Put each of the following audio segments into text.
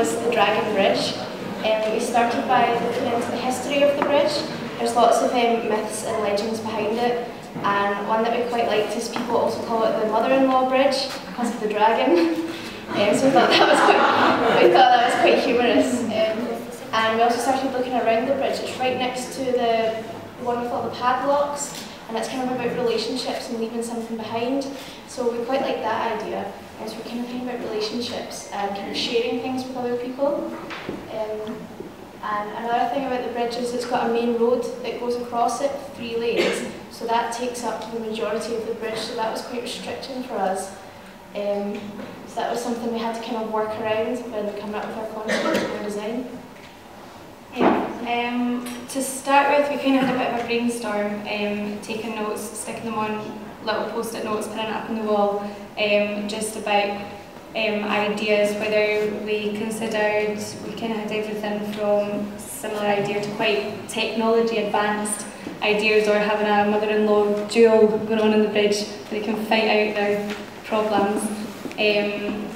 was the Dragon Bridge. We started by looking into the history of the bridge. There's lots of myths and legends behind it, and one that we quite liked is people also call it the mother-in-law bridge because of the dragon. So we thought that was quite humorous. And we also started looking around the bridge. It's right next to the one with all the padlocks, and it's kind of about relationships and leaving something behind. So we quite like that idea. So we're kind of thinking about relationships and kind of sharing things with other people. And another thing about the bridge is it's got a main road that goes across it, 3 lanes. So that takes up the majority of the bridge, so that was quite restricting for us. So that was something we had to kind of work around when coming up with our concept and our design. To start with, we kind of had a bit of a brainstorm, taking notes, sticking them on little post-it notes, pinning it up on the wall, just about ideas, whether we considered, we kind of had everything from similar idea to quite technology advanced ideas, or having a mother-in-law duel going on in the bridge where they can fight out their problems.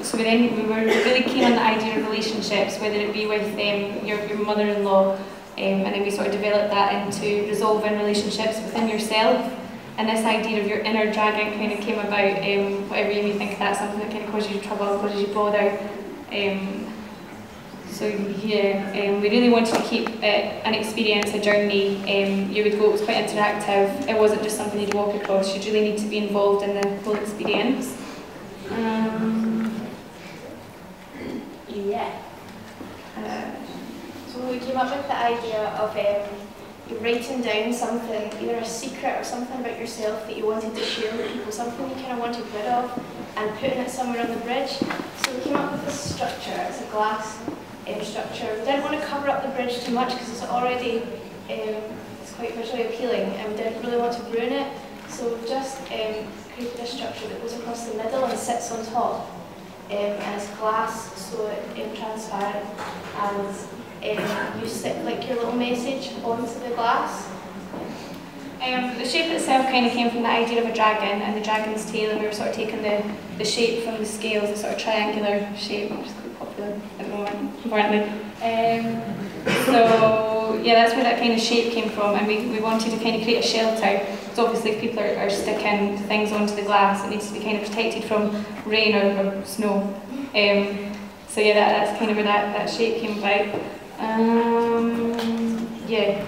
So we were really keen on the idea of relationships, whether it be with your mother-in-law, and then we sort of developed that into resolving relationships within yourself. And this idea of your inner dragon kind of came about, whatever you may think of that, something that kind of causes you trouble, causes you bother. So yeah, we really wanted to keep it an experience, a journey. You would go, it was quite interactive. It wasn't just something you'd walk across, you'd really need to be involved in the whole experience. So we came up with the idea of you're writing down something, either a secret or something about yourself that you wanted to share with people, something you kind of wanted rid of, and putting it somewhere on the bridge. So we came up with this structure. It's a glass structure. We didn't want to cover up the bridge too much because it's already it's quite visually appealing, and we didn't really want to ruin it. So we've just created a structure that goes across the middle and sits on top, and it's glass, so it's transparent, and you stick like your little message onto the glass. The shape itself kind of came from the idea of a dragon and the dragon's tail, and we were sort of taking the shape from the scales, the sort of triangular shape, which is quite popular at the moment, apparently. So yeah, that's where that kind of shape came from, and we wanted to kind of create a shelter. So obviously if people are sticking things onto the glass, it needs to be kind of protected from rain or snow. So yeah, that's kind of where that shape came about. Yeah.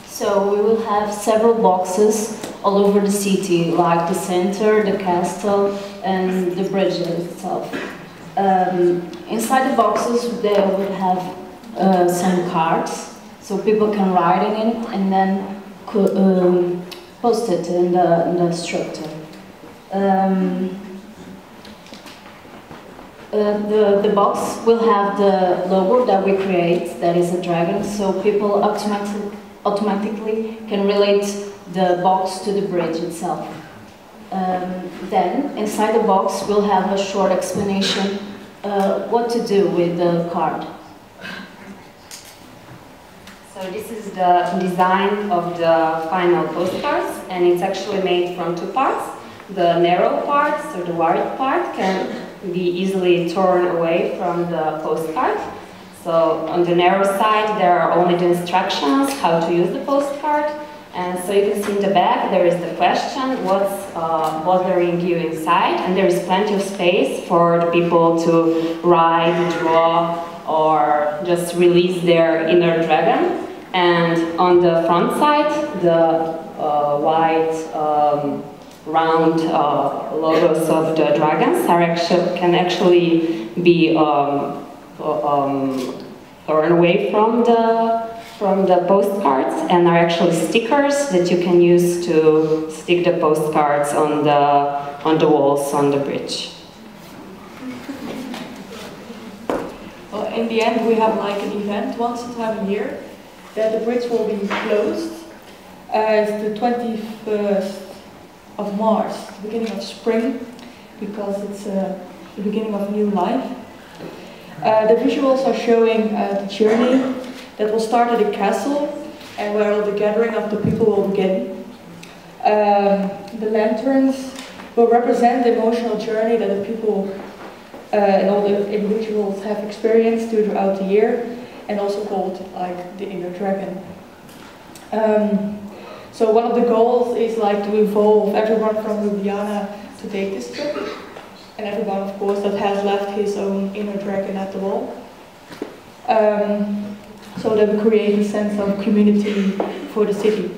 So we will have several boxes all over the city, like the center, the castle, and the bridge itself. Inside the boxes, they will have some cards, so people can write in it and then post it in the structure. The box will have the logo that we create, that is a dragon, so people automatically can relate the box to the bridge itself. Then, inside the box, we'll have a short explanation what to do with the card. So this is the design of the final postcards, and it's actually made from 2 parts. The narrow part, so the wide part, can be easily torn away from the postcard. So on the narrow side there are only the instructions how to use the postcard, and so you can see in the back there is the question, what's bothering you inside, and there is plenty of space for the people to write, draw, or just release their inner dragon. And on the front side, the white round logos of the dragons can actually be torn away from the postcards, and are actually stickers that you can use to stick the postcards on the walls on the bridge. Well, in the end, we have like an event once in a year that the bridge will be closed. It's the 21st of March, the beginning of spring, because it's the beginning of new life. The visuals are showing the journey that will start at the castle and where all the gathering of the people will begin. The lanterns will represent the emotional journey that the people and all the individuals have experienced throughout the year, and also called like the inner dragon. So one of the goals is like to involve everyone from Ljubljana to take this trip, and everyone, of course, that has left his own inner dragon at the wall. So that we create a sense of community for the city.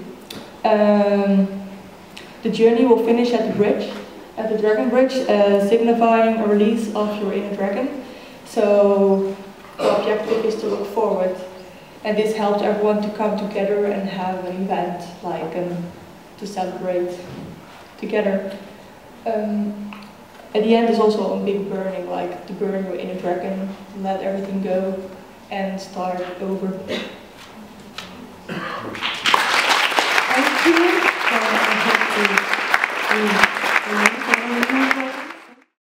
The journey will finish at the bridge, at the Dragon Bridge, signifying a release of your inner dragon. So the objective is to look forward, and this helps everyone to come together and have an event, like to celebrate together. At the end is also a big burning, like to burn your inner dragon, let everything go, and start over.